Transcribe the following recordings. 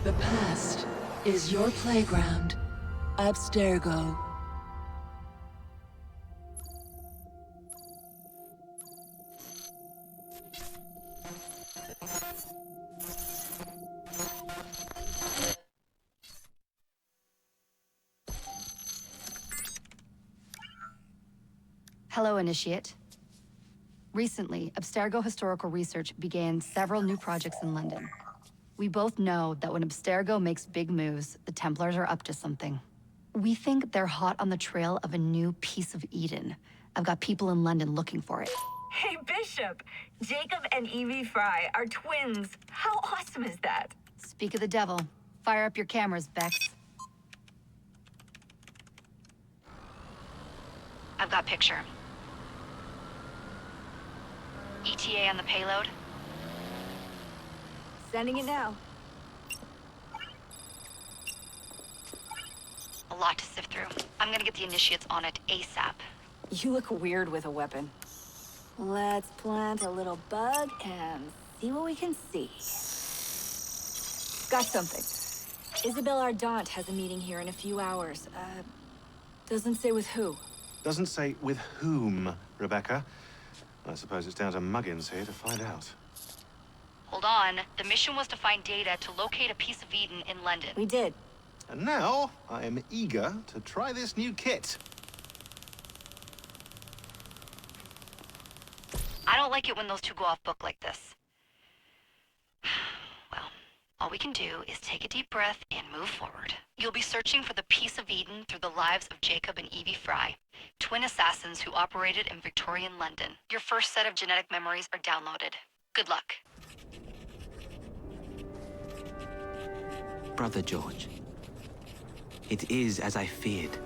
The past is your playground. Abstergo. Hello, Initiate. Recently, Abstergo Historical Research began several new projects in London. We both know that when Abstergo makes big moves, the Templars are up to something. We think they're hot on the trail of a new piece of Eden. I've got people in London looking for it. Hey, Bishop! Jacob and Evie Fry are twins. How awesome is that? Speak of the devil. Fire up your cameras, Bex. I've got picture. ETA on the payload? Sending it now. A lot to sift through. I'm gonna get the Initiates on it ASAP. You look weird with a weapon. Let's plant a little bug and see what we can see. Got something. Isabel Ardant has a meeting here in a few hours. Doesn't say with who. Doesn't say with whom, Rebecca. I suppose it's down to Muggins here to find out. Hold on. The mission was to find data to locate a piece of Eden in London. We did. And now, I am eager to try this new kit. I don't like it when those two go off book like this. Well, all we can do is take a deep breath and move forward. You'll be searching for the piece of Eden through the lives of Jacob and Evie Fry, twin assassins who operated in Victorian London. Your first set of genetic memories are downloaded. Good luck. Brother George, it is as I feared.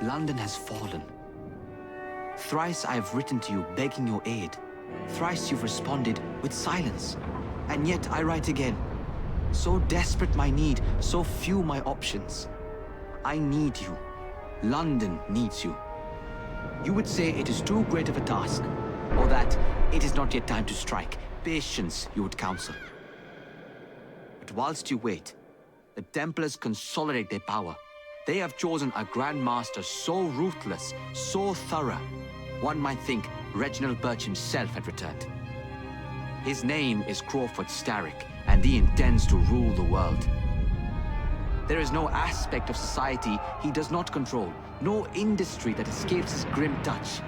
London has fallen. Thrice I have written to you begging your aid. Thrice you've responded with silence. And yet I write again. So desperate my need, so few my options. I need you. London needs you. You would say it is too great of a task, or that it is not yet time to strike. Patience, you would counsel. But whilst you wait, the Templars consolidate their power. They have chosen a Grand Master so ruthless, so thorough. One might think Reginald Birch himself had returned. His name is Crawford Starrick, and he intends to rule the world. There is no aspect of society he does not control, no industry that escapes his grim touch.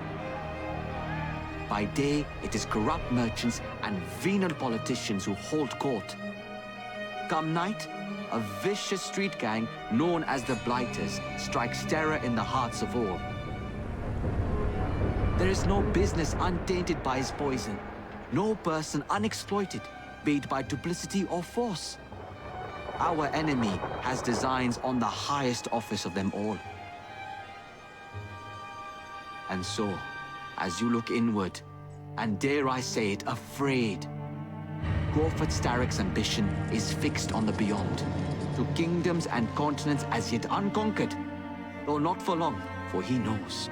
By day, it is corrupt merchants and venal politicians who hold court. Come night, a vicious street gang known as the Blighters strikes terror in the hearts of all. There is no business untainted by his poison, no person unexploited, be it by duplicity or force. Our enemy has designs on the highest office of them all. And so, as you look inward, and dare I say it, afraid, Crawford Starrick's ambition is fixed on the beyond, to kingdoms and continents as yet unconquered, though not for long, for he knows,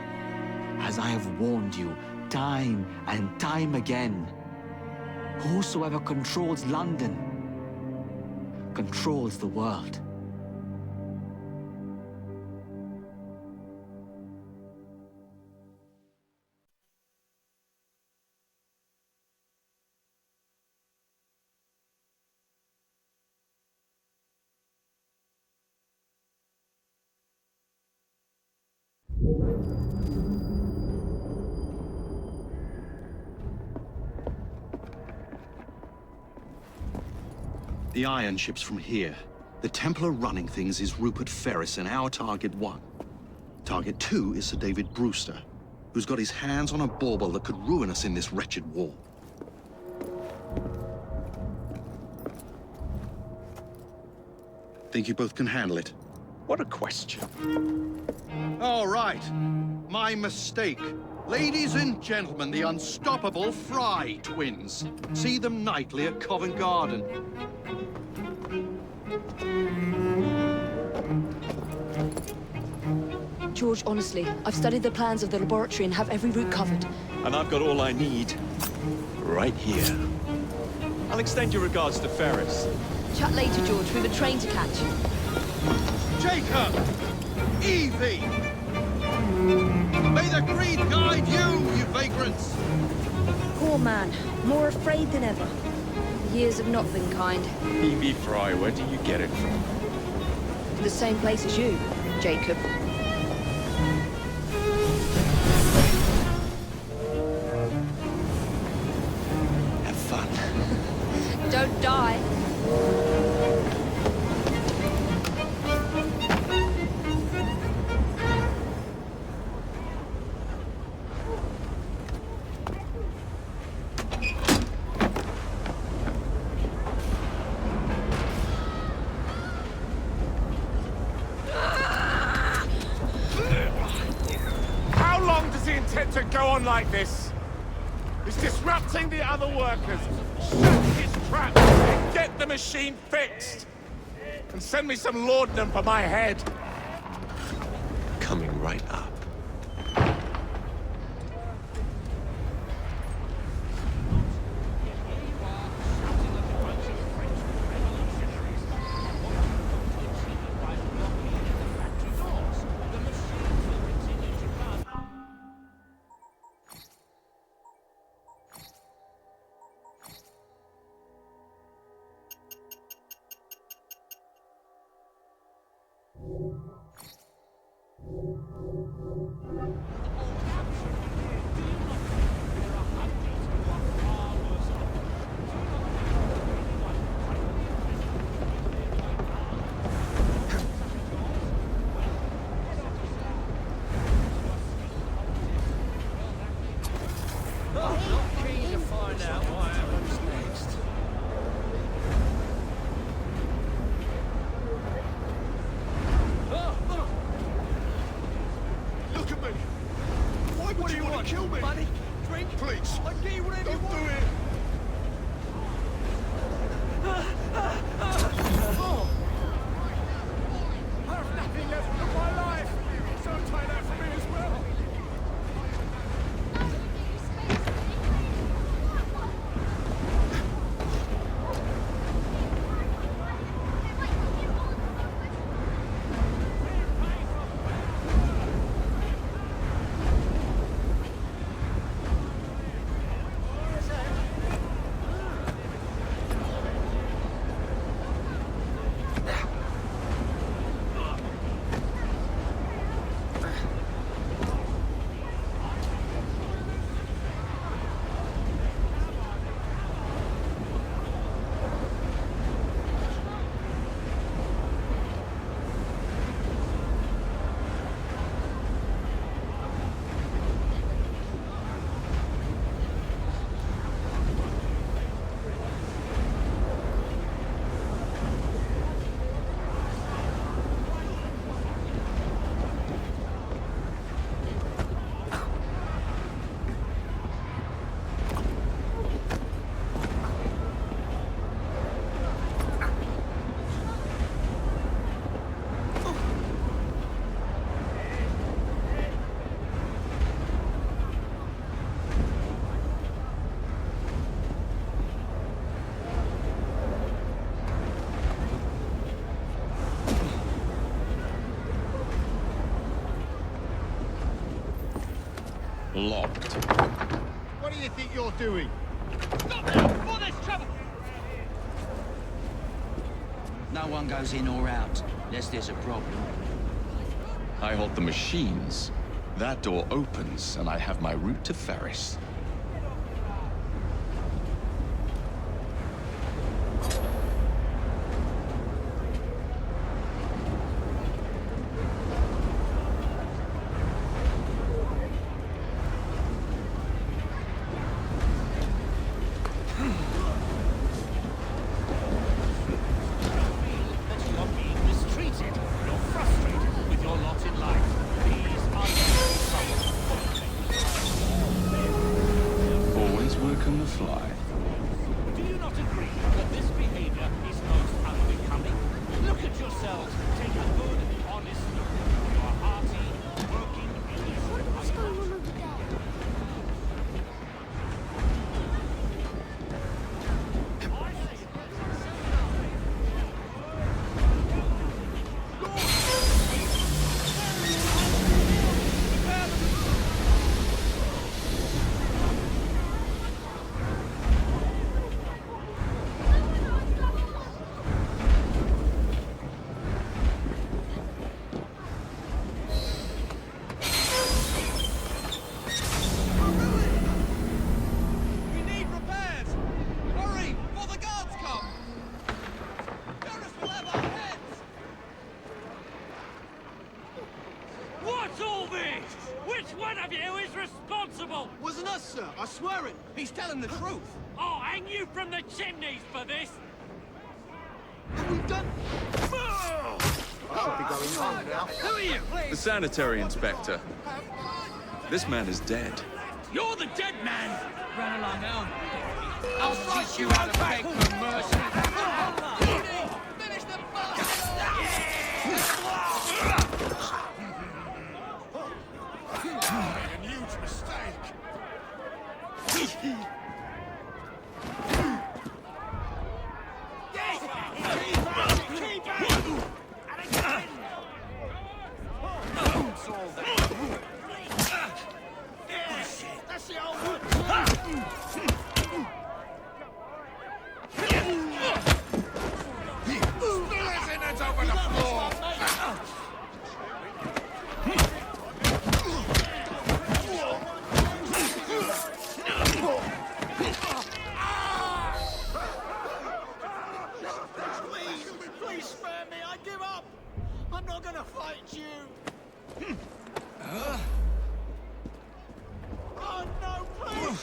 as I have warned you time and time again, whosoever controls London controls the world. The iron ship's from here. The Templar running things is Rupert Ferris and our target 1. Target 2 is Sir David Brewster, who's got his hands on a bauble that could ruin us in this wretched war. Think you both can handle it? What a question. All right. My mistake. Ladies and gentlemen, the unstoppable Fry twins. See them nightly at Covent Garden. George, honestly, I've studied the plans of the laboratory and have every route covered. And I've got all I need right here. I'll extend your regards to Ferris. Chat later, George. We've a train to catch. Jacob! Evie! May the greed guide you, you vagrants! Poor man. More afraid than ever. The years have not been kind. Evie Fry, where do you get it from? The same place as you, Jacob. Have fun. Don't die. How long does he intend to go on like this? He's disrupting the other workers. Shut his trap and get the machine fixed. And send me some laudanum for my head. Coming right up. Look at me. Why would you want to kill me? Money, drink, please. I'll get you whatever you want. Don't do it. I have nothing left of my life. So tie that for me as well. Locked. What do you think you're doing? No one goes in or out, unless there's a problem. I hold the machines. That door opens, and I have my route to Ferris. Welcome the fly. Do you not agree that this behavior is most unbecoming? Look at yourselves. Take a good, honest look. You are hearty, working, What's going on over there? sir. I swear it. He's telling the truth. I'll hang you from the chimneys for this! We've done... Should be going home now. Who are you? The sanitary inspector. This man is dead. You're the dead man! Run along now. I'll teach you how to beg for mercy. Finish the bastard! Made a huge mistake. That's the old one! Spillers in it over the floor. Please spare me. I give up. I'm not gonna fight you. Oh no, please!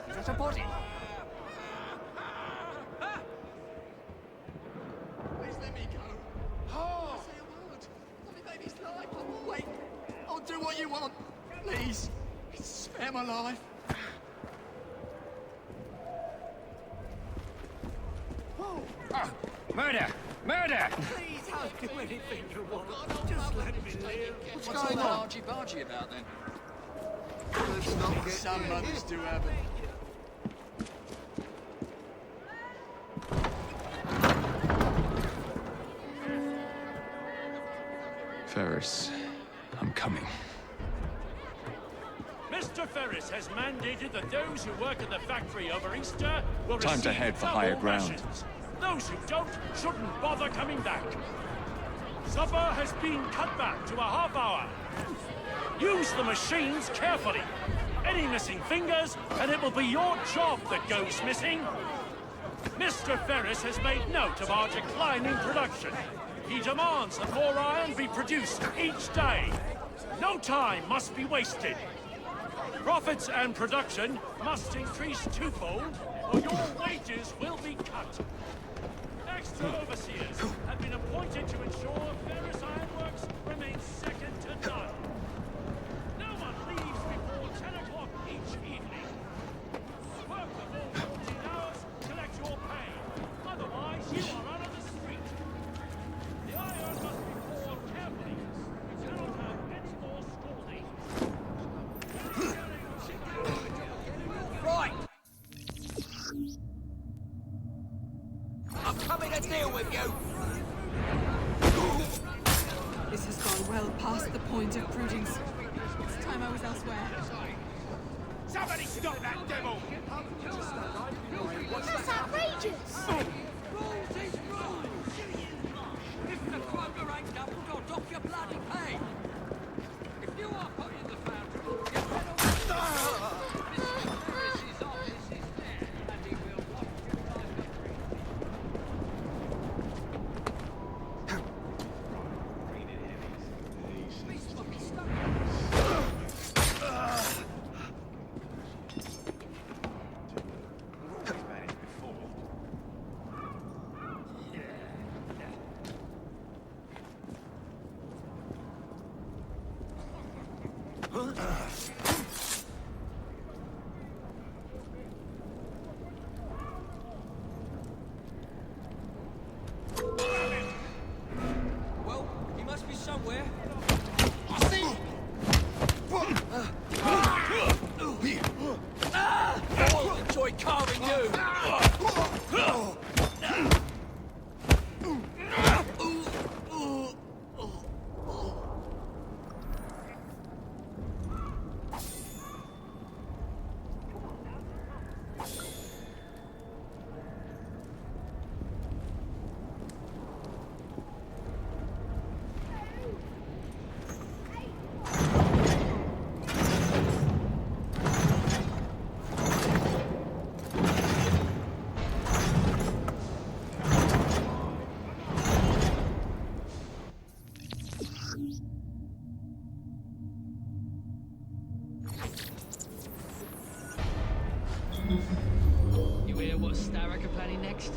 Is that a body? Please let me go. Oh. Say a word. Let me baby's life. I will wait. I'll do what you want. Please. Spare my life. Murder! Murder! Please, I'll do anything you want. Just let me live. What's going on? Argy-bargy about then? Let's not get some mothers do have it. Ferris, I'm coming. Mr. Ferris has mandated that those who work at the factory over Easter will Time receive to head for double higher ground. rations. Those who don't shouldn't bother coming back. Supper has been cut back to a half hour. Use the machines carefully. Any missing fingers, and it will be your job that goes missing. Mr. Ferris has made note of our declining production. He demands that more iron be produced each day. No time must be wasted. Profits and production must increase twofold, or your wages will be cut. Extra overseers have been appointed to ensure Ferris Ironworks remains second to none. No one leaves before 10 o'clock each evening. Work the full 14 hours, collect your pay. Otherwise, you are out of the street. The iron must be poured carefully. We cannot have any more scalding. Right! I'm coming to deal with you! This has gone well past the point of prudence. It's time I was elsewhere. Somebody stop that devil! That's outrageous! Rules is rules! If the quota ain't doubled, I'll dock your bloody pay! If you are put in the foundry, you better... Mr. Ferris's office is there, and he will watch you like a tree. You hear what Starrick are planning next?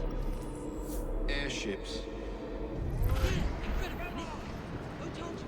Airships. Who told you?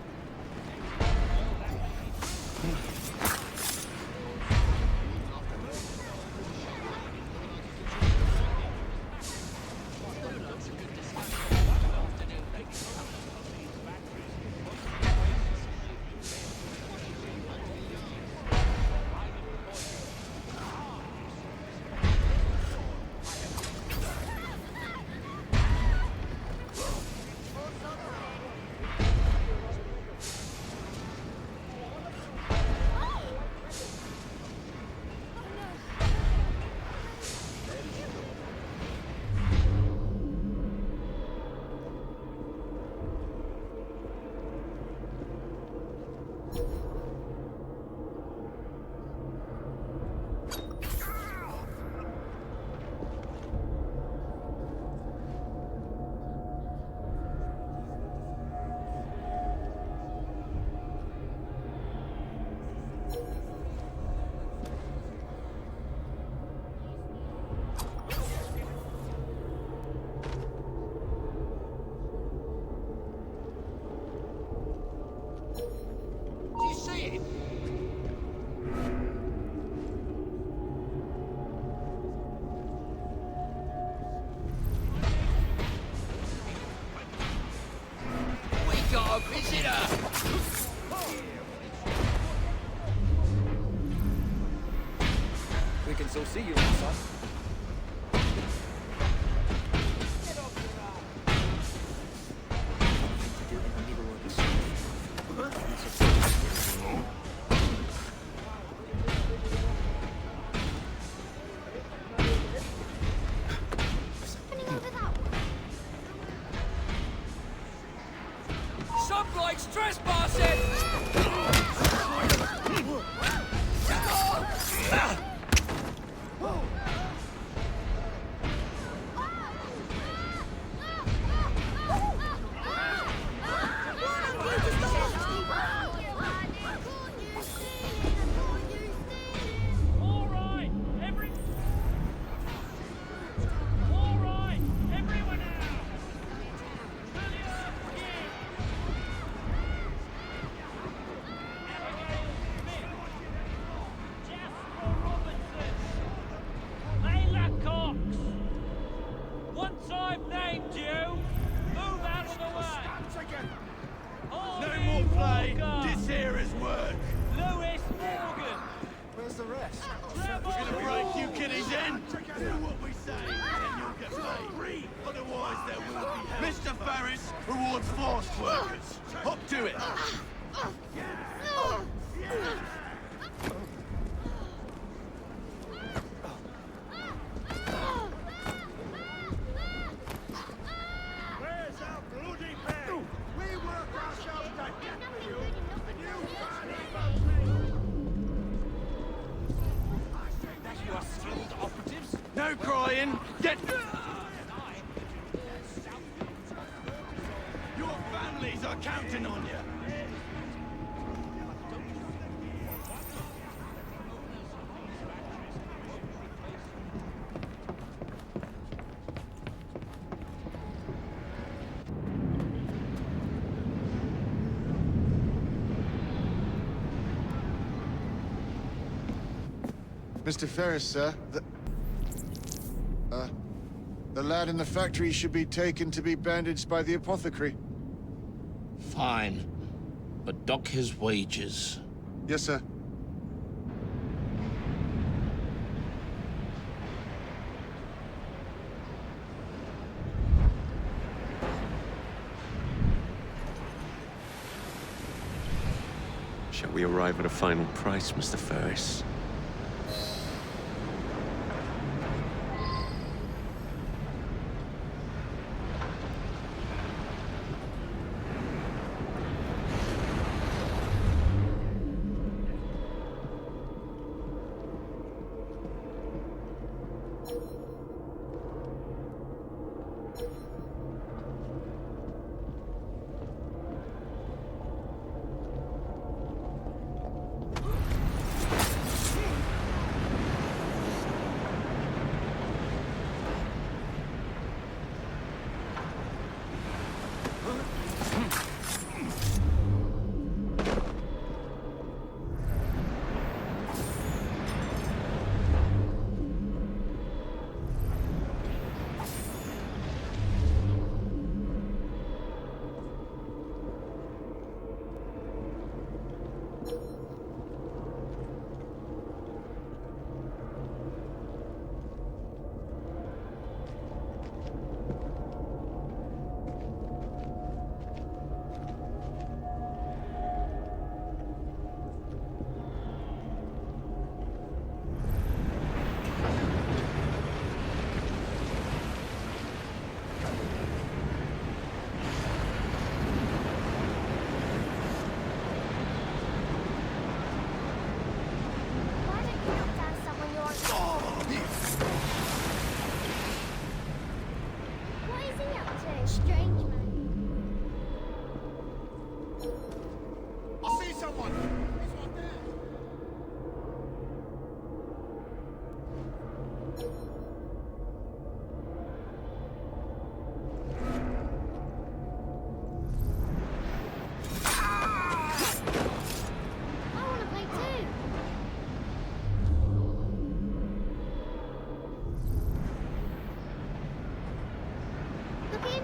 Do you see it? We got a visitor! We can still see you inside. Some bloke's trespassing! All right, everyone out! Once I've named you, move out of the way! No more play! This here is work! Lewis Morgan! Where's the rest? We're gonna break you kiddies in! Do what we say, and you'll get paid. Otherwise there will be hell. Mr. Ferris rewards forced workers. Hop to it! Where's our bloody pay? We work ourselves to death for you, and you You are skilled operatives? No crying! Get... Your families are counting on you! Mr. Ferris, sir, the lad in the factory should be taken to be bandaged by the apothecary. Fine. But dock his wages. Yes, sir. Shall we arrive at a final price, Mr. Ferris?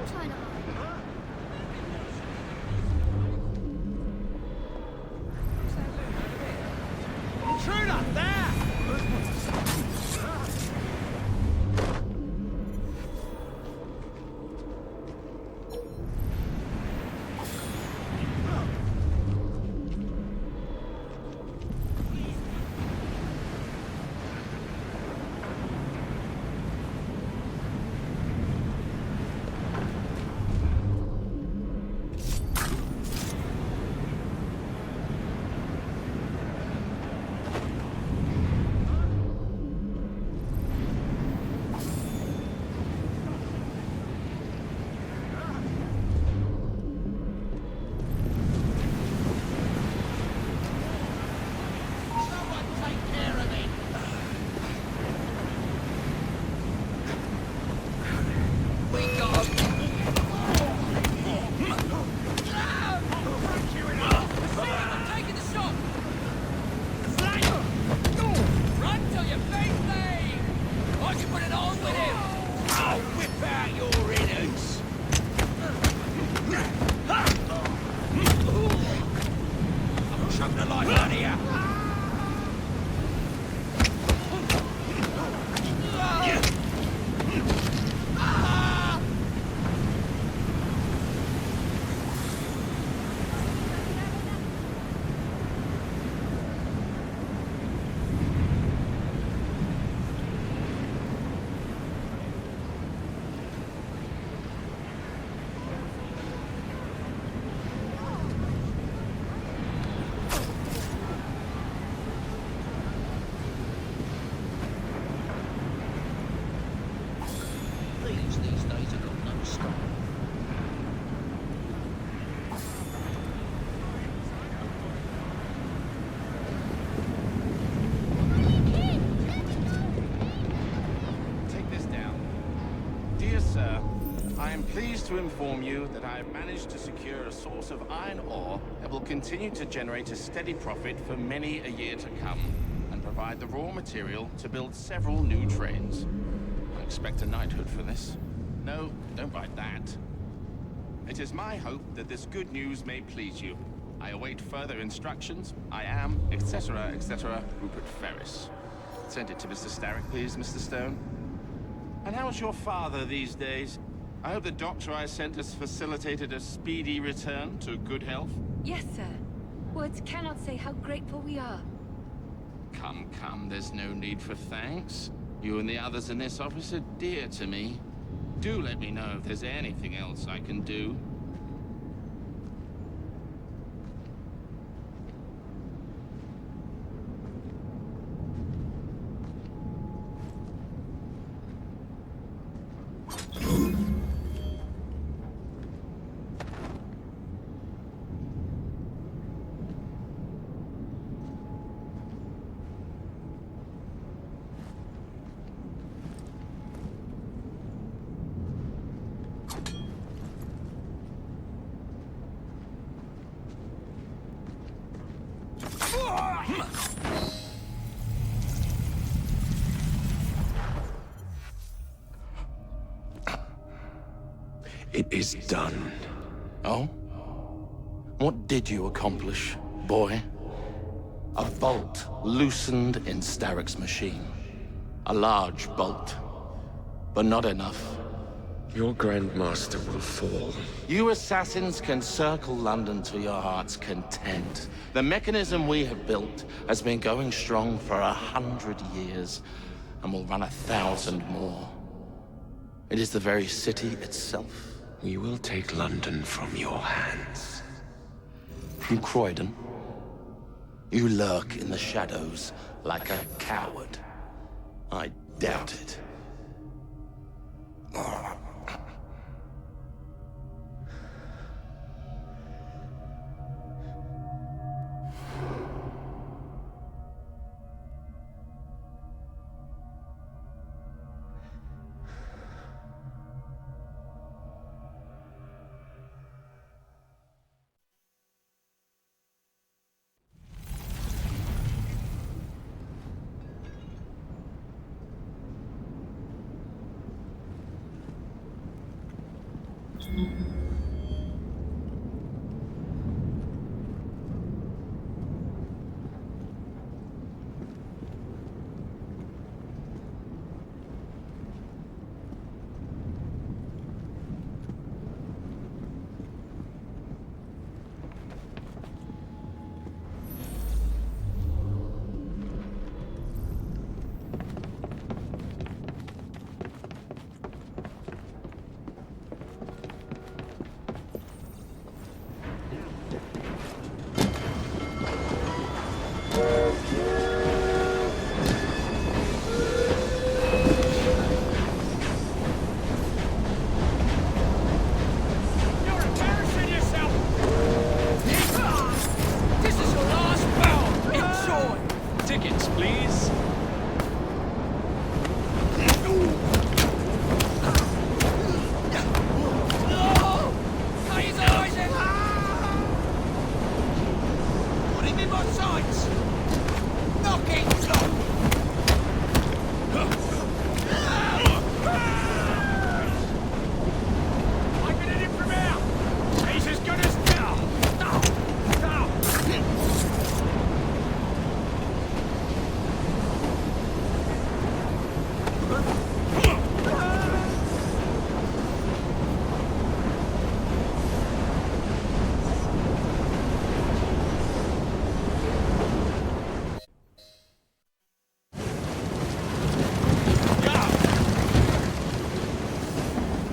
trying to hide? Intruder! There! These days have got no style. Take this down. Dear sir, I am pleased to inform you that I have managed to secure a source of iron ore that will continue to generate a steady profit for many a year to come, and provide the raw material to build several new trains. I expect a knighthood for this. No, don't write that. It is my hope that this good news may please you. I await further instructions. I am, etc., etc., Rupert Ferris. Send it to Mr. Starrick, please, Mr. Stone. And how's your father these days? I hope the doctor I sent has facilitated a speedy return to good health. Yes, sir. Words cannot say how grateful we are. Come, come, there's no need for thanks. You and the others in this office are dear to me. Do let me know if there's anything else I can do. It is done. Oh? What did you accomplish, boy? A bolt loosened in Starrick's machine. A large bolt, but not enough. Your Grandmaster will fall. You assassins can circle London to your heart's content. The mechanism we have built has been going strong for 100 years, and will run 1,000 more. It is the very city itself. We will take London from your hands. From Croydon? You lurk in the shadows like a coward. I doubt it.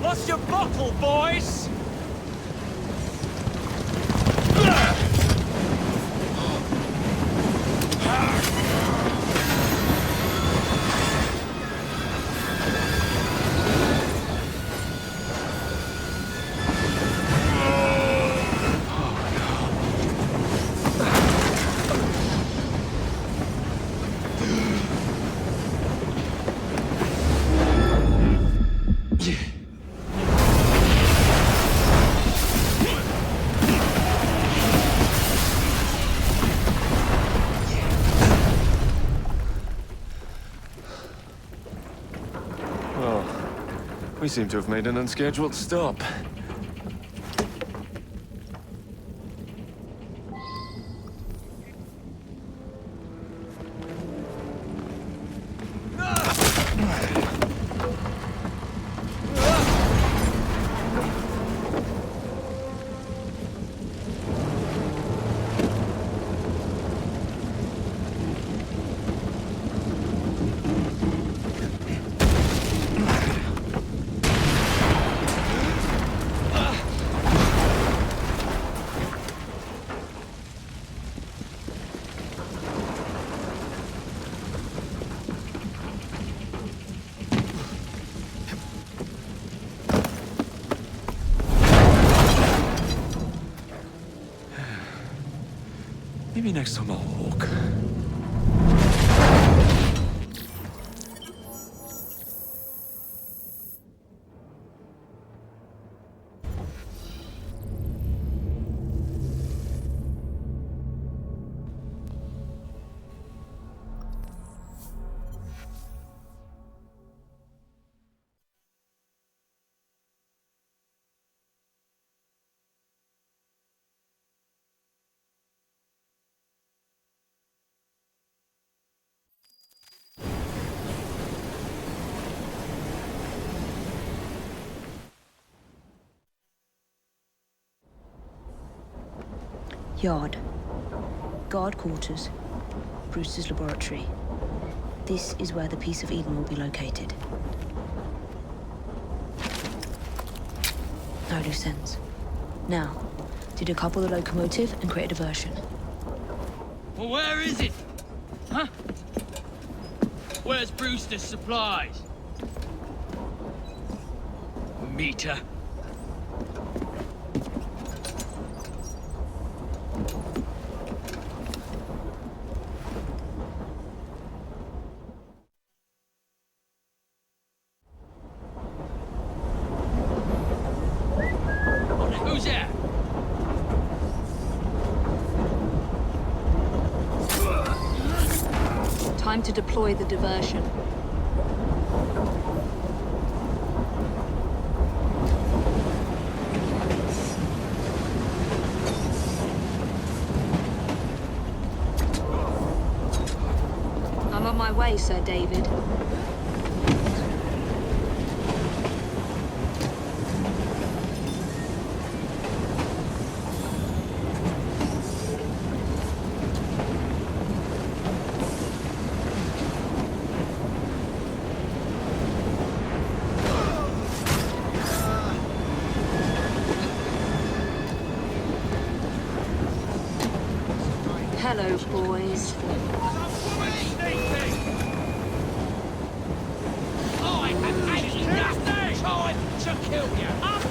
Lost your bottle, boys! We seem to have made an unscheduled stop. Maybe next time I'll walk. Yard. Guard quarters. Brewster's laboratory. This is where the piece of Eden will be located. No loose ends. Now, to decouple the locomotive and create a diversion. Well, where is it? Huh? Where's Brewster's supplies? Meter. Who's that? Time to deploy the diversion. way, Sir David. Hello, boys. I have had enough time to kill you. After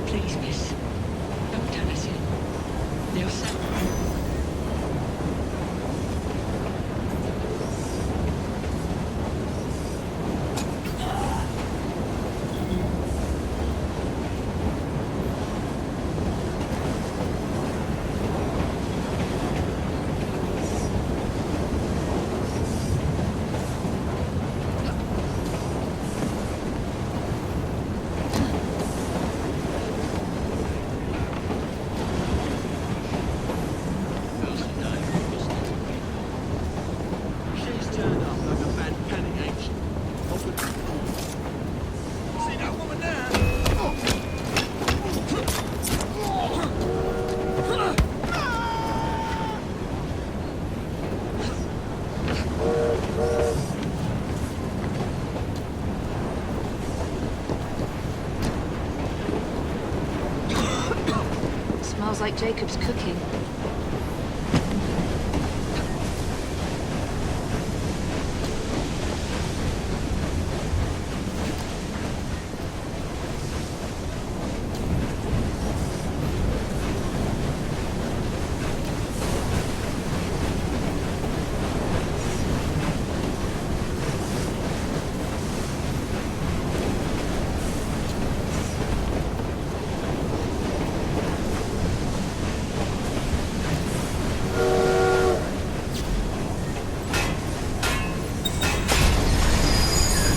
Please, miss. Don't turn us in. They'll set. she's turned up like a bad panic, ain't she? See that woman there? Smells like Jacob's cooking.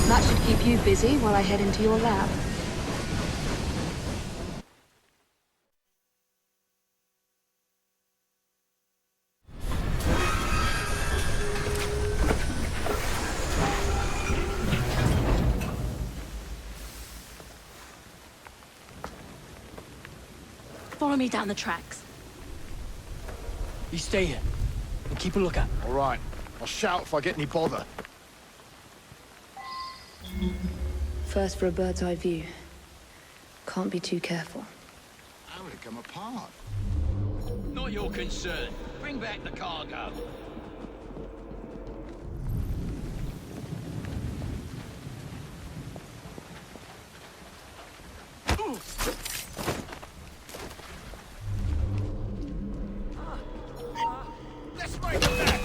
That should keep you busy while I head into your lab. Follow me down the tracks. You stay here and keep a lookout. All right. I'll shout if I get any bother. First for a bird's eye view. Can't be too careful. How would it come apart? Not your concern. Bring back the cargo. Let's break it back.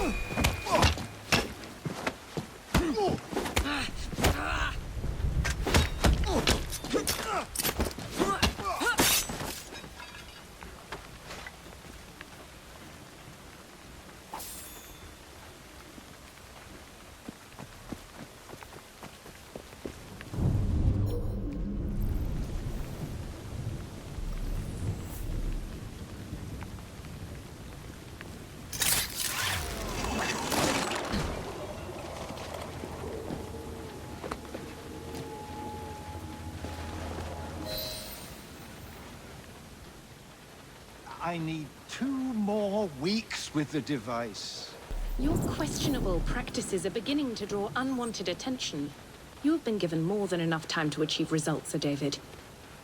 I need 2 more weeks with the device. Your questionable practices are beginning to draw unwanted attention. You have been given more than enough time to achieve results, Sir David.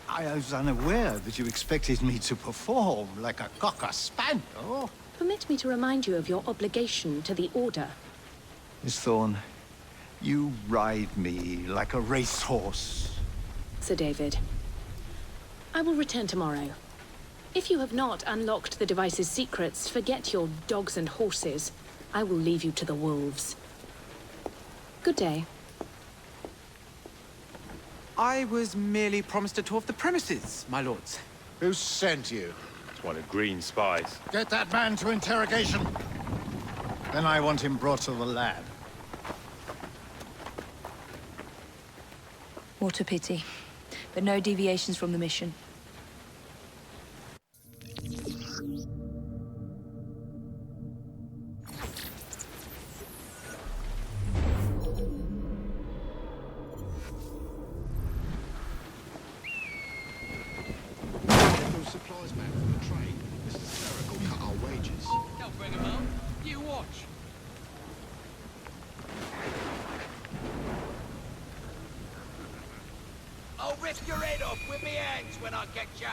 I was unaware that you expected me to perform like a cocker spaniel. Permit me to remind you of your obligation to the Order. Miss Thorne, you ride me like a racehorse. Sir David, I will return tomorrow. If you have not unlocked the device's secrets, forget your dogs and horses. I will leave you to the wolves. Good day. I was merely promised a tour of the premises, my lords. Who sent you? It's one of Green's spies. Get that man to interrogation. Then I want him brought to the lab. What a pity. But no deviations from the mission. Get those supplies back from the train. Mr. Sarek will cut our wages. Don't bring him out. You watch. I'll rip your head off with me hands when I get ya.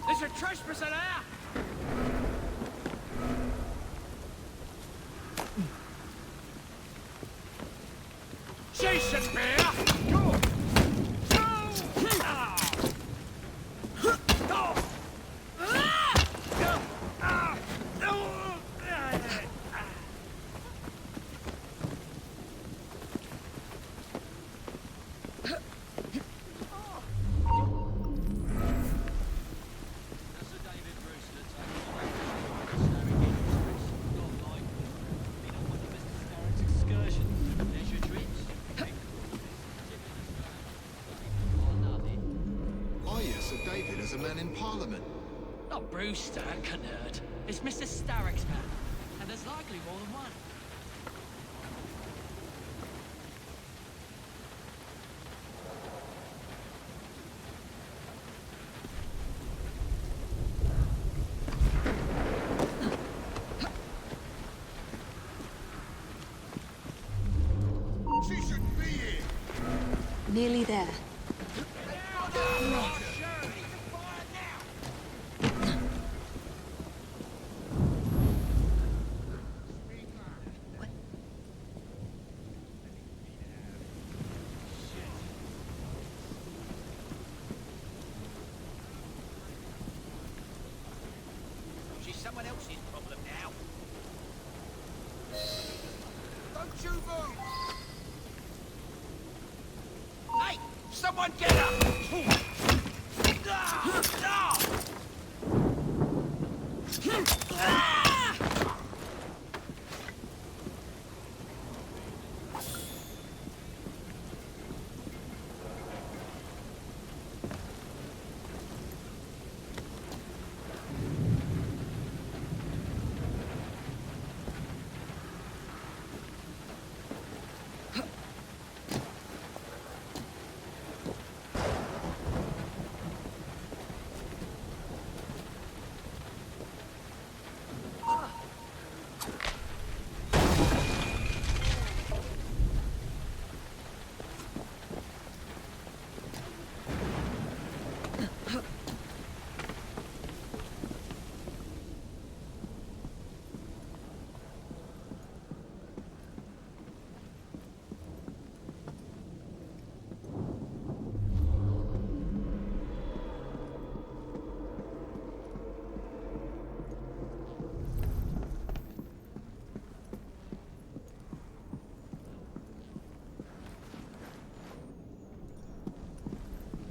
There's a trespasser there! Jason Bear! Go! Oh yes, Sir David as a man in Parliament. Not Brewster, canard. It's Mr. Starrick's man. And there's likely more than one. She shouldn't be here. Nearly there. She's someone else's problem now. Don't you move! Hey! Someone get her!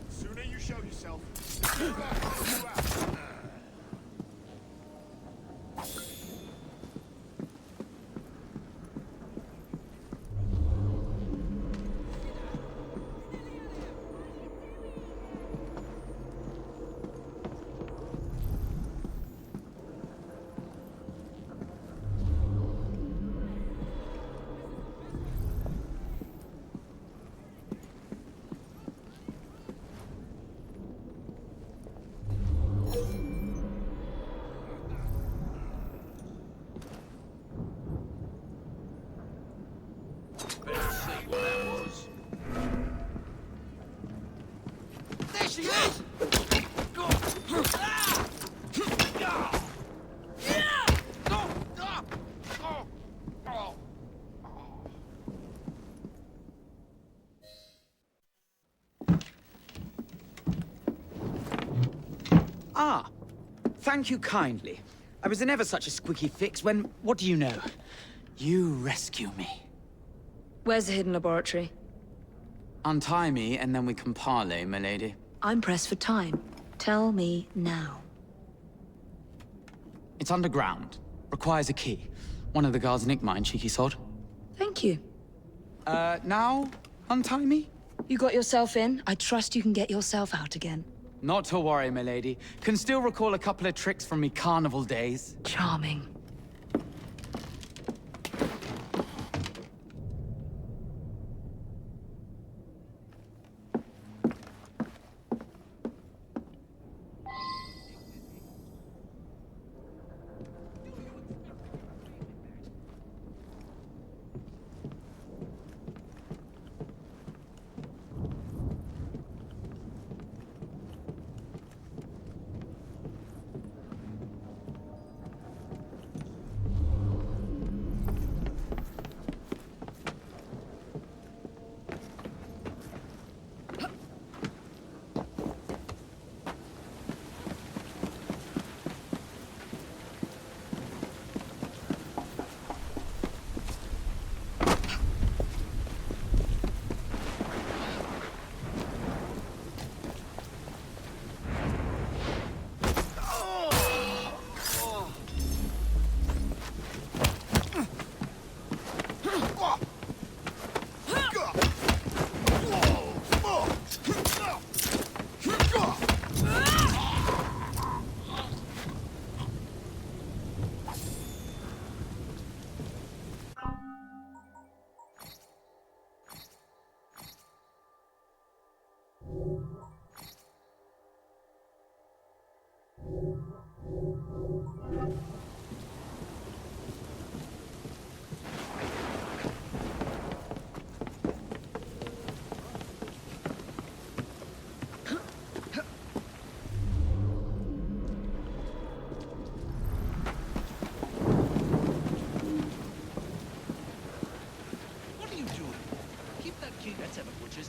Sooner you show yourself. Ah, thank you kindly. I was in ever such a squeaky fix when, what do you know? You rescue me. Where's the hidden laboratory? Untie me, and then we can parley, milady. I'm pressed for time. Tell me now. It's underground. Requires a key. One of the guards nicked mine, cheeky sod. Thank you. Now? Untie me? You got yourself in. I trust you can get yourself out again. Not to worry, milady. Can still recall a couple of tricks from me carnival days. Charming.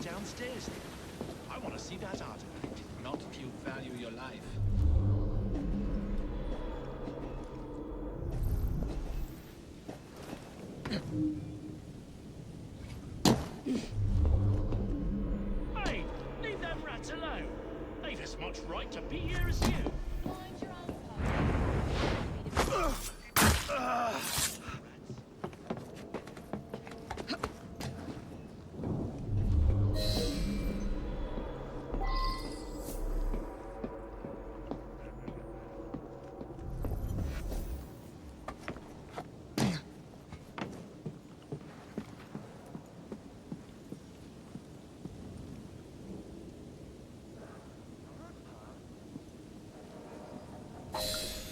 Downstairs. I want to see that artifact, not if you value your life. Hey, leave them rats alone. They've as much right to be here as you.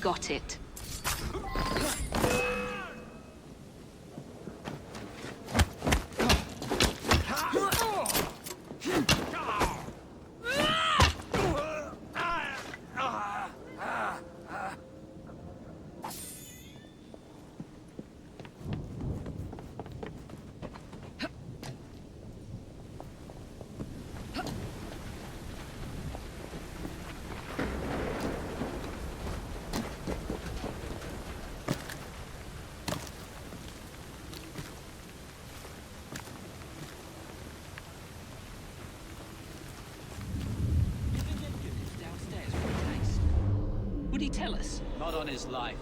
Got it. Would he tell us? Not on his life.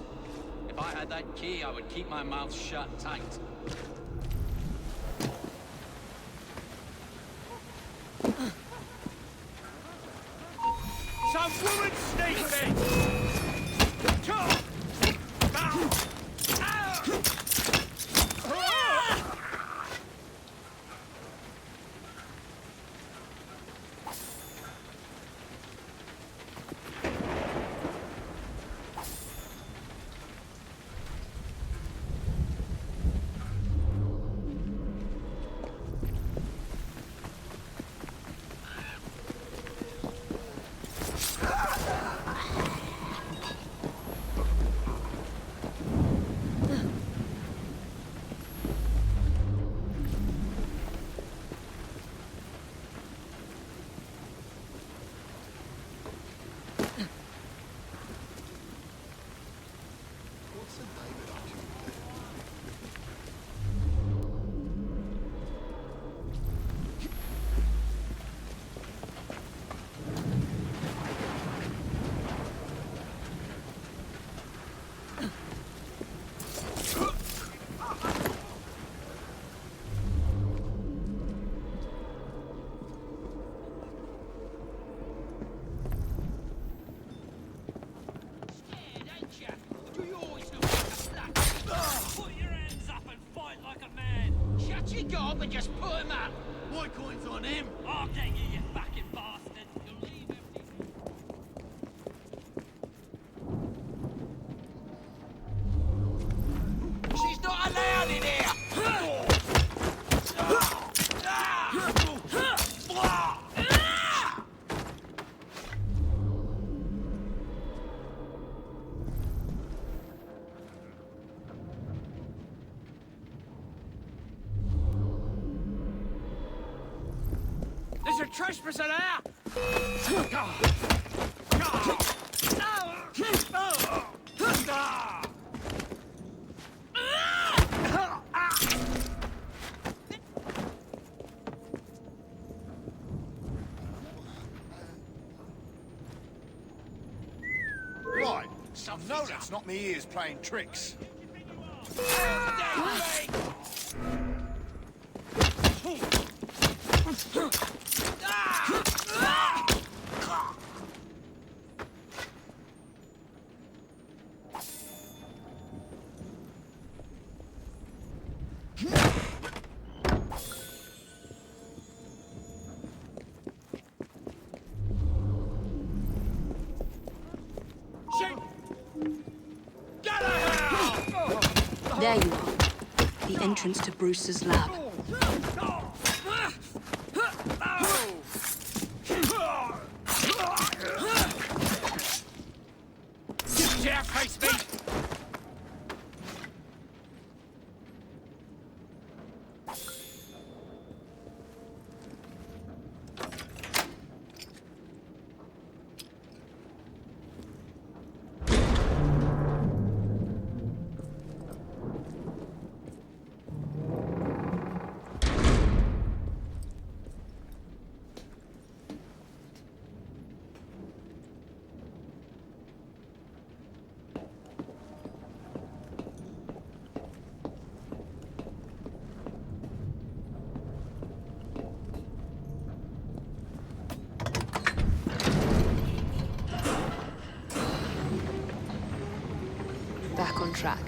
If I had that key, I would keep my mouth shut tight. Some woman sneak me! What you got, but just put him up. My coin's on him. I'll get you, you fucking bastard. You'll leave everything. She's not allowed in here. There's a trespasser there! Right. No, that's not me ears playing tricks. There you are. The entrance to Bruce's lab. Yeah, face me! Back on track.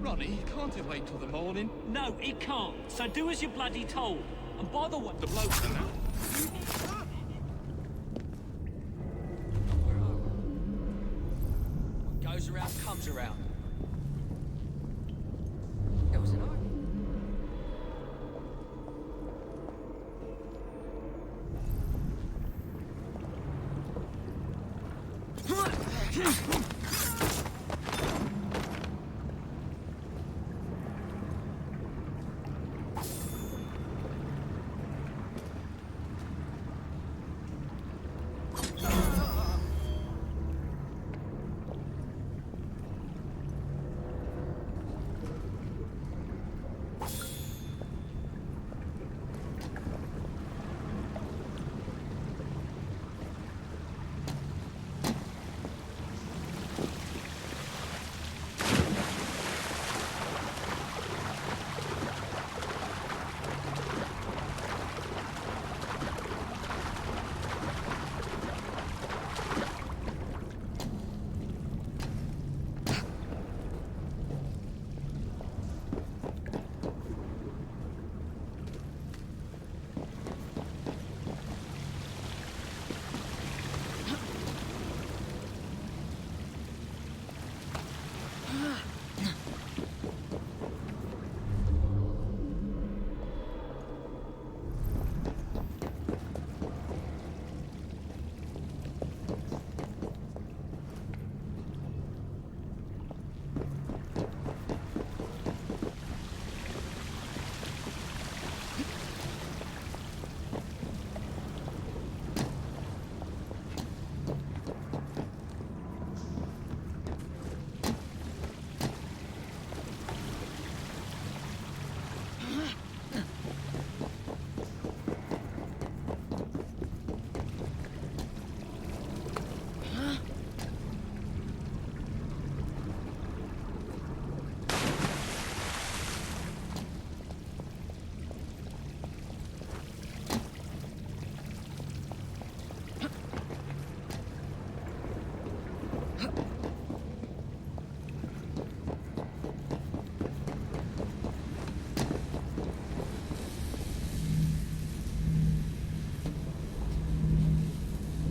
Ronnie, can't it wait till the morning? No, it can't. So do as you're bloody told. And by the way, the blokes are now. What goes around comes around. That was an argument.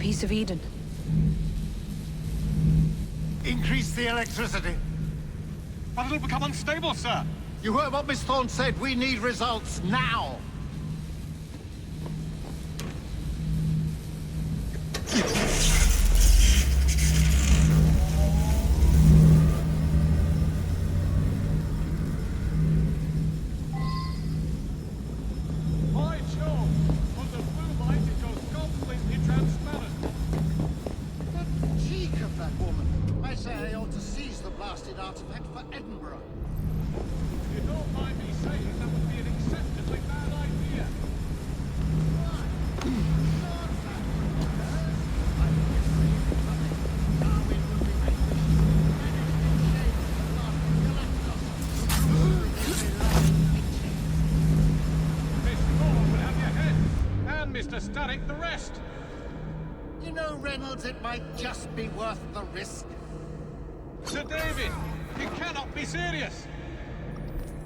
piece of Eden. Increase the electricity. But it'll become unstable, sir. You heard what Miss Thorne said. We need results now. By Jove! On the blue light, it goes completely transparent. The cheek of that woman. I say I ought to seize the blasted artifact for Edinburgh. If you don't mind me saying, that would be an exceptionally bad idea. Miss Thorne will have your head, and Mr. Starrick the rest. You know, Reynolds, it might just be worth the risk. Sir David, you cannot be serious.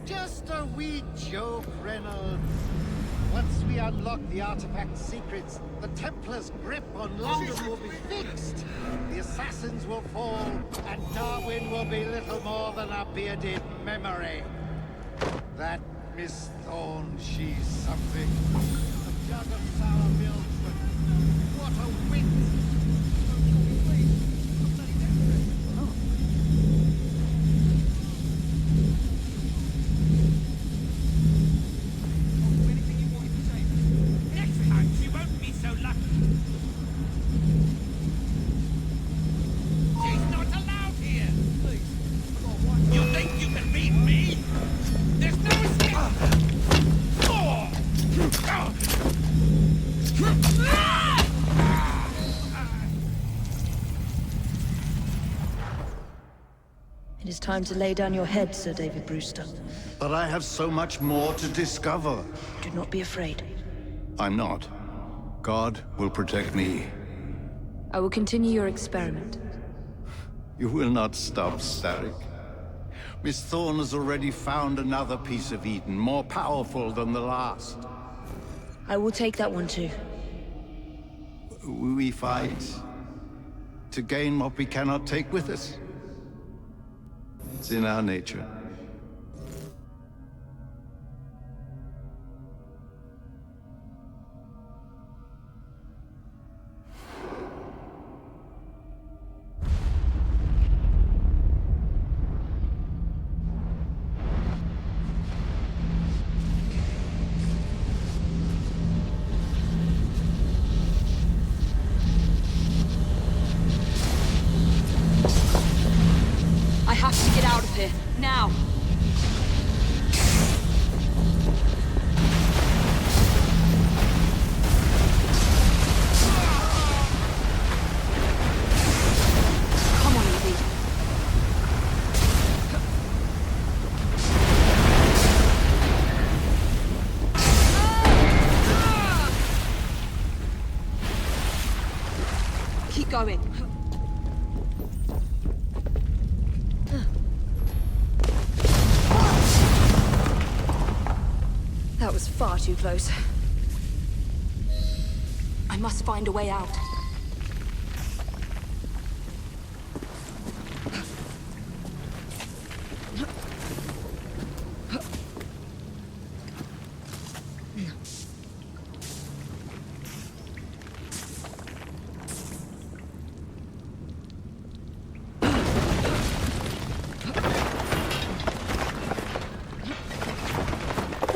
Just a wee joke, Reynolds. Once we unlock the artifact's secrets, the Templars' grip on London will be fixed. The assassins will fall, and Darwin will be little more than a bearded memory. That Miss Thorne, she's something. A jug of sour milk, but what a wit! Next time, she won't be so lucky. She's not allowed here. You think you can beat me? There's no escape. It is time to lay down your head, Sir David Brewster. But I have so much more to discover. Do not be afraid. I'm not. God will protect me. I will continue your experiment. You will not stop, Starrick. Miss Thorne has already found another piece of Eden, more powerful than the last. I will take that one too. We fight to gain what we cannot take with us. It's in our nature. I have to get out of here, now! Come on, Evie. Keep going. That was far too close. I must find a way out.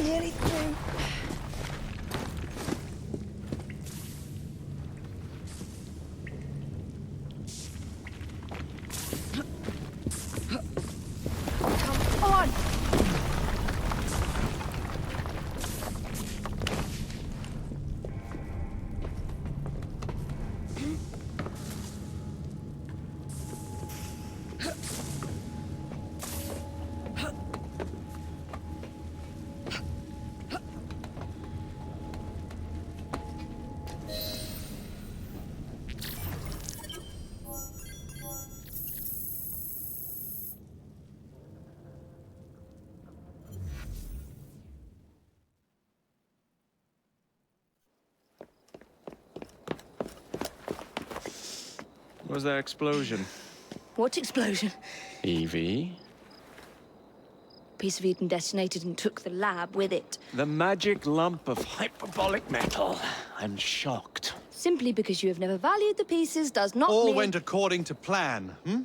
Nearly through. Was there explosion? What explosion? Evie? Piece of Eden detonated and took the lab with it. The magic lump of hyperbolic metal. I'm shocked. Simply because you have never valued the pieces does not All mean... went according to plan, hmm?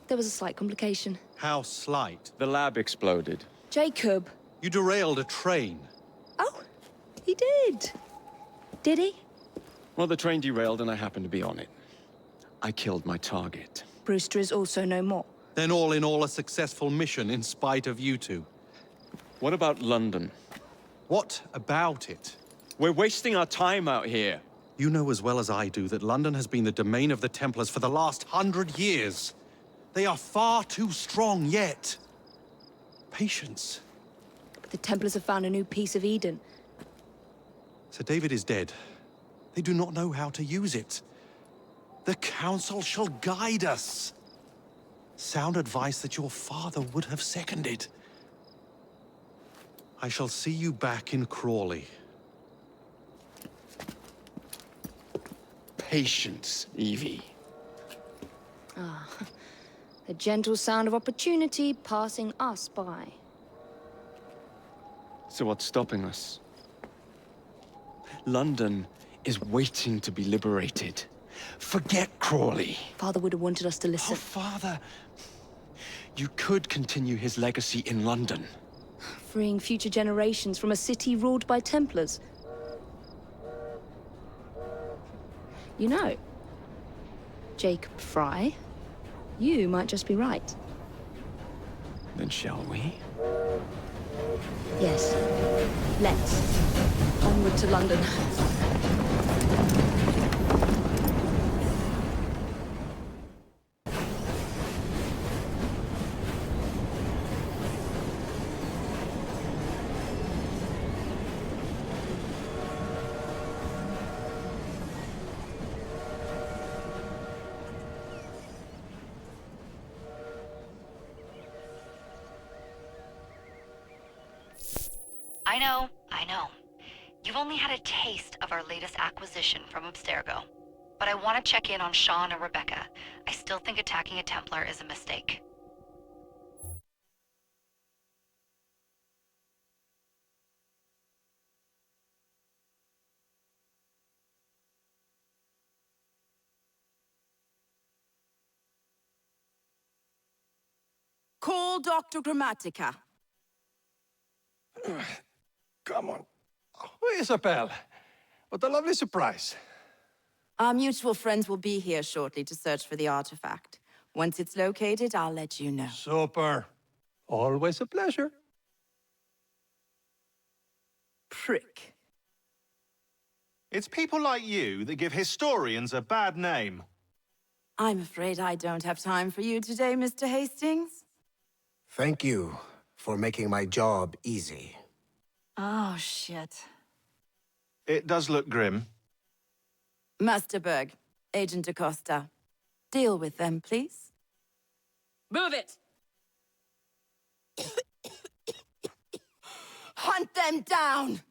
There was a slight complication. How slight? The lab exploded. Jacob. You derailed a train. Oh, he did. Did he? Well, the train derailed and I happened to be on it. I killed my target. Brewster is also no more. Then all in all, a successful mission in spite of you two. What about London? What about it? We're wasting our time out here. You know as well as I do that London has been the domain of the Templars for the last 100 years. They are far too strong yet. Patience. But the Templars have found a new piece of Eden. Sir David is dead. They do not know how to use it. The Council shall guide us. Sound advice that your father would have seconded. I shall see you back in Crawley. Patience, Evie. Ah, the gentle sound of opportunity passing us by. So what's stopping us? London is waiting to be liberated. Forget Crawley. Father would have wanted us to listen. Oh, Father. You could continue his legacy in London. Freeing future generations from a city ruled by Templars. You know, Jacob Fry, you might just be right. Then shall we? Yes. Let's. Onward to London. I know. You've only had a taste of our latest acquisition from Abstergo. But I want to check in on Sean and Rebecca. I still think attacking a Templar is a mistake. Call Dr. Grammatica. Come on. Oh, Isabel. What a lovely surprise. Our mutual friends will be here shortly to search for the artifact. Once it's located, I'll let you know. Super. Always a pleasure. Prick. It's people like you that give historians a bad name. I'm afraid I don't have time for you today, Mr. Hastings. Thank you for making my job easy. Oh, shit. It does look grim. Masterberg, Agent Acosta. Deal with them, please. Move it! Hunt them down!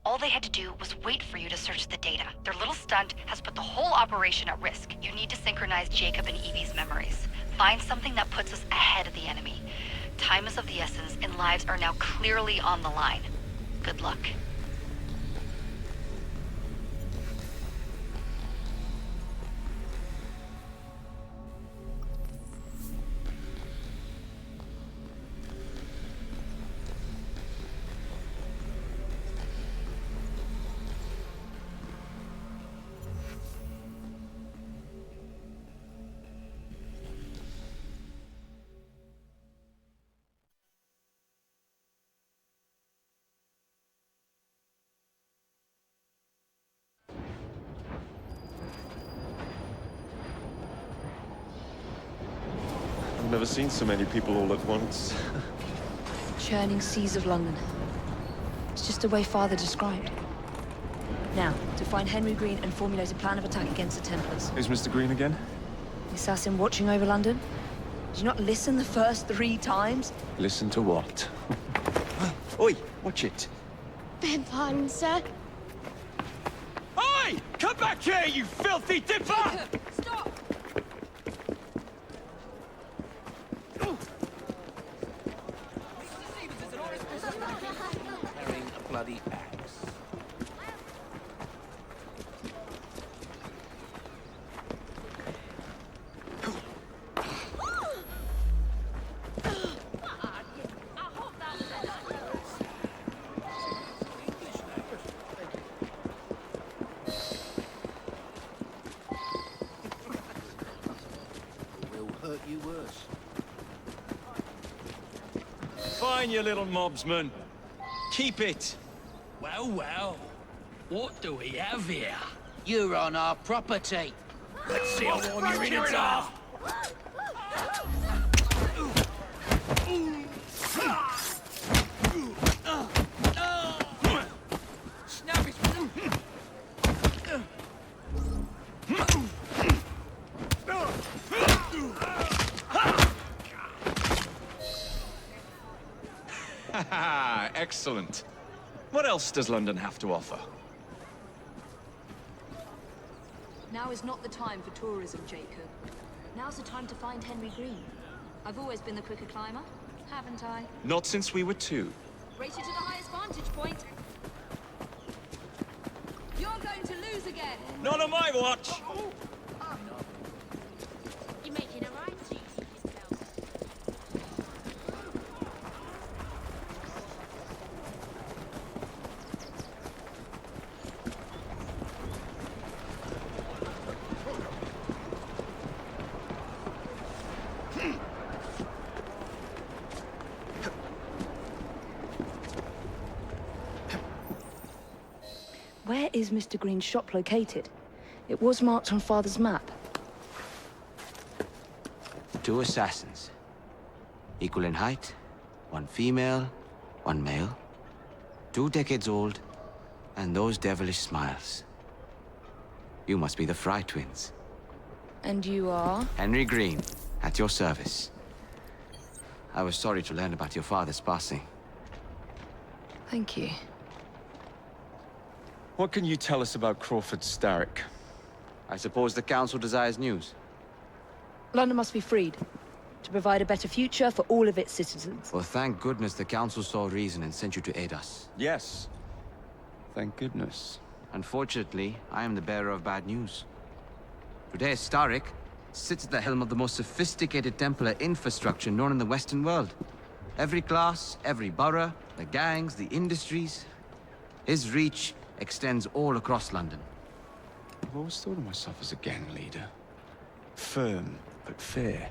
All they had to do was wait for you to search the data. Their little stunt has put the whole operation at risk. You need to synchronize Jacob and Evie's memories. Find something that puts us ahead of the enemy. Time is of the essence, and lives are now clearly on the line. Good luck. I've never seen so many people all at once. Churning seas of London. It's just the way Father described. Now, to find Henry Green and formulate a plan of attack against the Templars. Who's Mr. Green again? The assassin watching over London? Did you not listen the first 3 times? Listen to what? Oi, watch it. Beg pardon, sir. Oi! Come back here, you filthy dipper! Stop! Carrying a bloody axe. Will hurt you worse. Fine, you little mobsman. Keep it. Well, well. What do we have here? You're on our property. Let's see how warm your innards are. Snap his... Excellent. What else does London have to offer? Now is not the time for tourism, Jacob. Now's the time to find Henry Green. I've always been the quicker climber, haven't I? Not since we were 2. Race you to the highest vantage point. You're going to lose again. Not on my watch. You're making a right to yourself. Where is Mr. Green's shop located? It was marked on Father's map. 2 assassins. Equal in height. 1 female, 1 male. 2 decades old, and those devilish smiles. You must be the Fry twins. And you are? Henry Green, at your service. I was sorry to learn about your father's passing. Thank you. What can you tell us about Crawford Starrick? I suppose the Council desires news. London must be freed, to provide a better future for all of its citizens. Well, thank goodness the Council saw reason and sent you to aid us. Yes. Thank goodness. Unfortunately, I am the bearer of bad news. Today, Starrick sits at the helm of the most sophisticated Templar infrastructure known in the Western world. Every class, every borough, the gangs, the industries. His reach extends all across London. I've always thought of myself as a gang leader. Firm, but fair.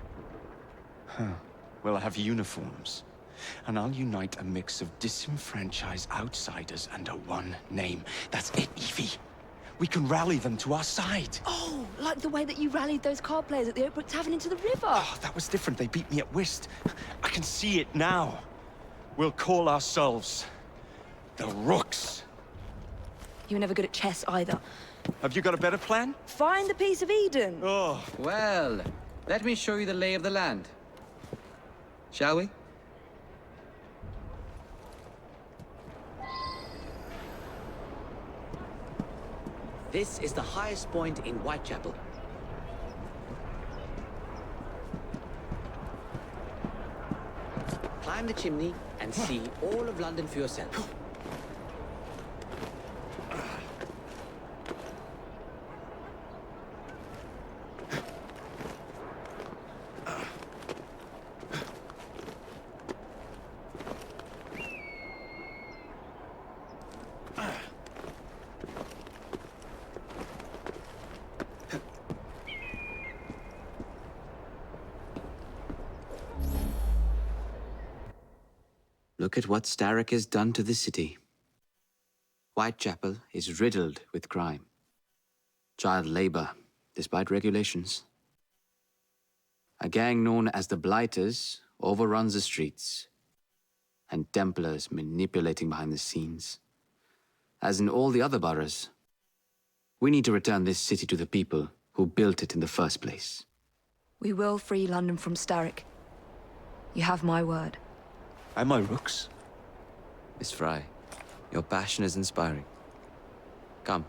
Huh. Well, I have uniforms. And I'll unite a mix of disenfranchised outsiders under one name. That's it, Evie. We can rally them to our side. Oh, like the way that you rallied those card players at the Oakbrook Tavern into the river. Oh, that was different. They beat me at whist. I can see it now. We'll call ourselves the Rooks. You were never good at chess either. Have you got a better plan? Find the piece of Eden. Oh. Well, let me show you the lay of the land. Shall we? This is the highest point in Whitechapel. Climb the chimney and see all of London for yourself. Look at what Starrick has done to the city. Whitechapel is riddled with crime. Child labor, despite regulations. A gang known as the Blighters overruns the streets, and Templars manipulating behind the scenes. As in all the other boroughs, we need to return this city to the people who built it in the first place. We will free London from Starrick. You have my word. And my Rooks? Miss Fry, Your passion is inspiring. Come.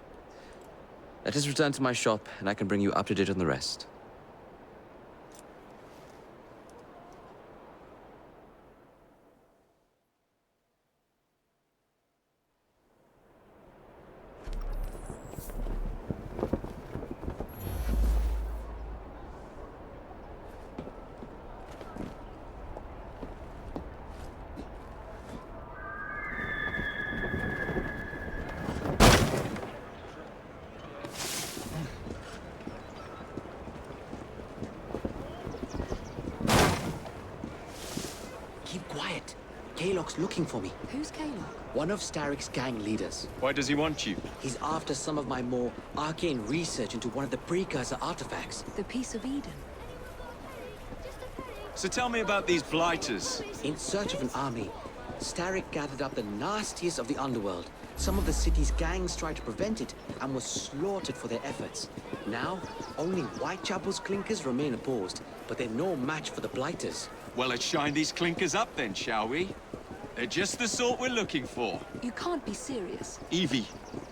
Let us return to my shop, and I can bring you up to date on the rest. Keep quiet. Kalok's looking for me. Who's Kalok? One of Starrick's gang leaders. Why does he want you? He's after some of my more arcane research into one of the precursor artifacts. The Piece of Eden. So tell me about these blighters. In search of an army, Starrick gathered up the nastiest of the underworld. Some of the city's gangs tried to prevent it and were slaughtered for their efforts. Now, only Whitechapel's clinkers remain opposed, but they're no match for the blighters. Well, let's shine these clinkers up then, shall we? They're just the sort we're looking for. You can't be serious. Evie,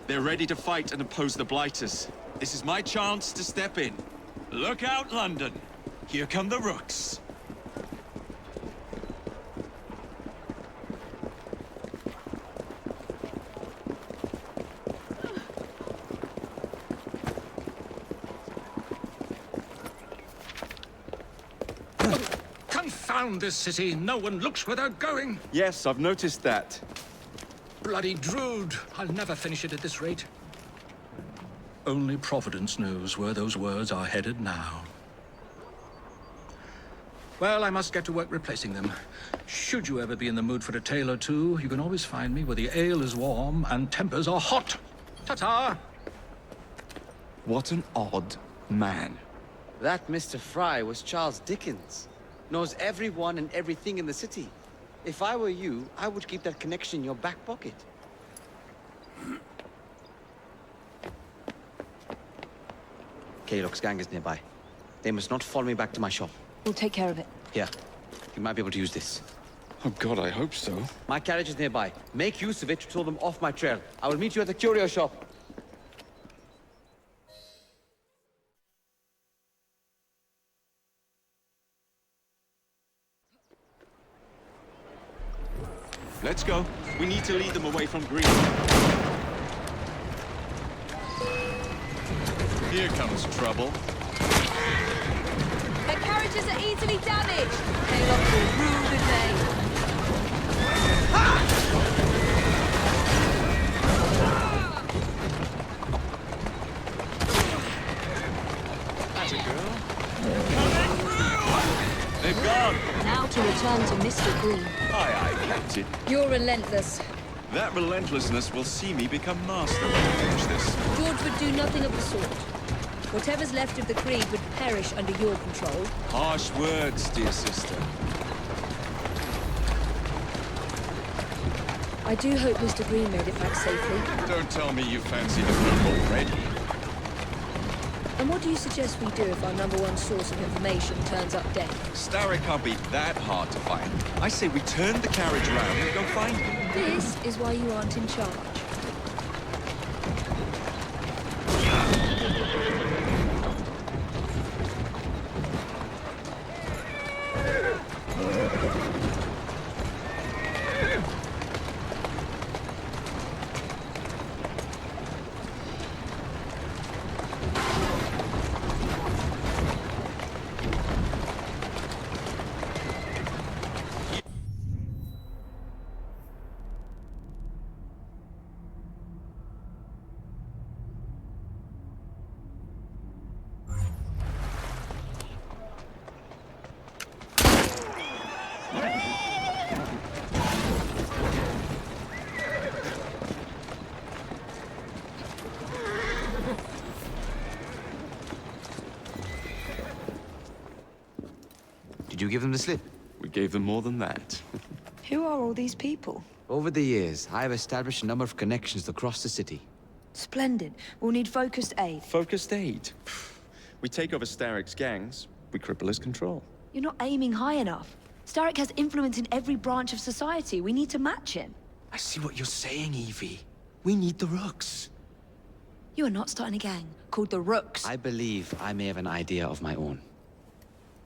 they're ready to fight and oppose the blighters. This is my chance to step in. Look out, London. Here come the rooks. Confound this city! No one looks where they're going! Yes, I've noticed that. Bloody Drood! I'll never finish it at this rate. Only Providence knows where those words are headed now. Well, I must get to work replacing them. Should you ever be in the mood for a tale or two, you can always find me where the ale is warm and tempers are hot. Ta-ta! What an odd man. That Mr. Fry was Charles Dickens. Knows everyone and everything in the city. If I were you, I would keep that connection in your back pocket. Kalok's gang is nearby. They must not follow me back to my shop. We'll take care of it. Here, you might be able to use this. Oh God, I hope so. My carriage is nearby. Make use of it to throw them off my trail. I will meet you at the curio shop. Let's go. We need to lead them away from Green. Here comes trouble. Their carriages are easily damaged. Kalok will rue the day. That's a girl. They've gone. Now to return to Mr. Green. Aye, aye, Captain. You're relentless. That relentlessness will see me become master when I finish this. George would do nothing of the sort. Whatever's left of the Creed would perish under your control. Harsh words, dear sister. I do hope Mr. Green made it back safely. Don't tell me you fancy the group already. And what do you suggest we do if our number one source of information turns up dead? Starrick can't be that hard to find. I say we turn the carriage round and go find him. This is why you aren't in charge. Did you give them the slip? We gave them more than that. Who are all these people? Over the years, I have established a number of connections across the city. Splendid. We'll need focused aid. Focused aid? We take over Starrick's gangs, we cripple his control. You're not aiming high enough. Starrick has influence in every branch of society. We need to match him. I see what you're saying, Evie. We need the Rooks. You are not starting a gang called the Rooks. I believe I may have an idea of my own.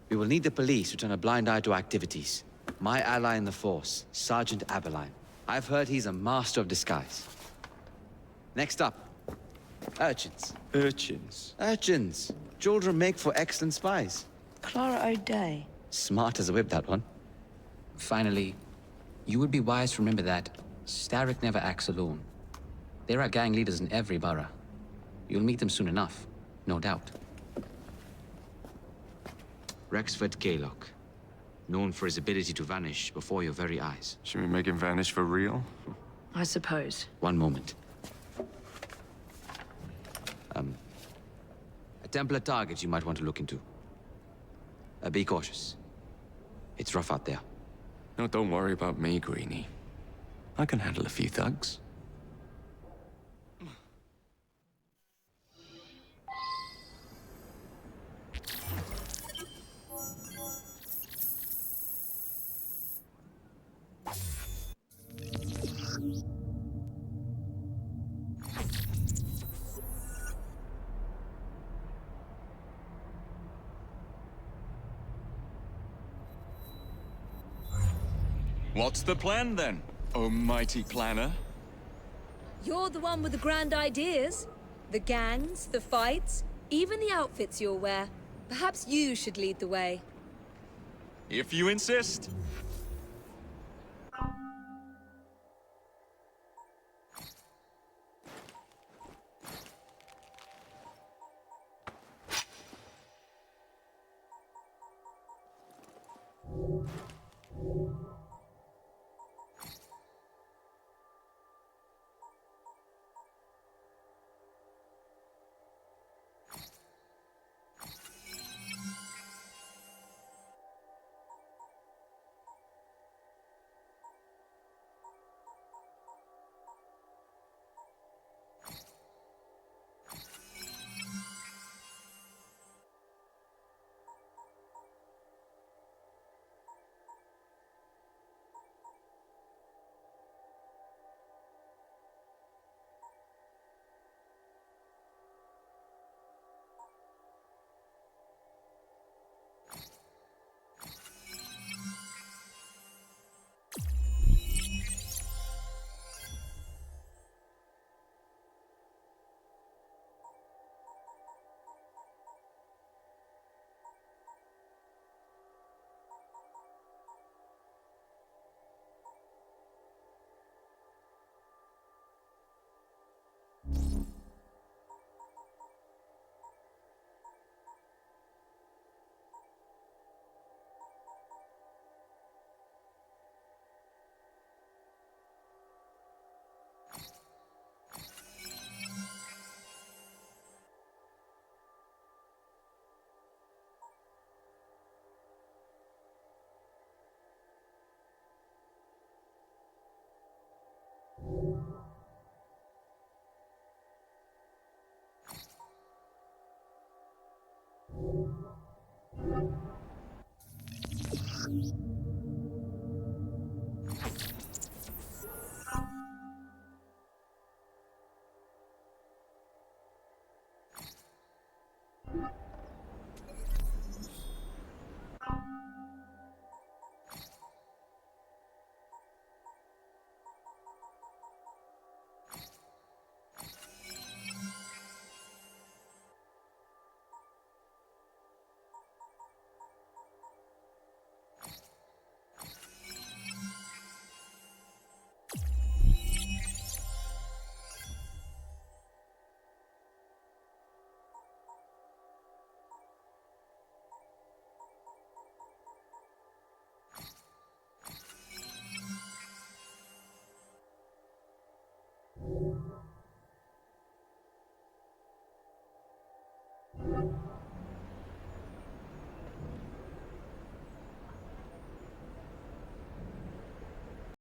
We will need the police to turn a blind eye to activities. My ally in the force, Sergeant Aberline. I've heard he's a master of disguise. Next up, urchins. Urchins? Urchins. Children make for excellent spies. Clara O'Day. Smart as a whip, that one. Finally, you would be wise to remember that Starrick never acts alone. There are gang leaders in every borough. You'll meet them soon enough, no doubt. Rexford Kaylock, known for his ability to vanish before your very eyes. Should we make him vanish for real? I suppose. One moment. A Templar target you might want to look into. Be cautious. It's rough out there. No, don't worry about me, Greenie. I can handle a few thugs. What's the plan then, oh mighty planner? You're the one with the grand ideas. The gangs, the fights, even the outfits you'll wear. Perhaps you should lead the way. If you insist.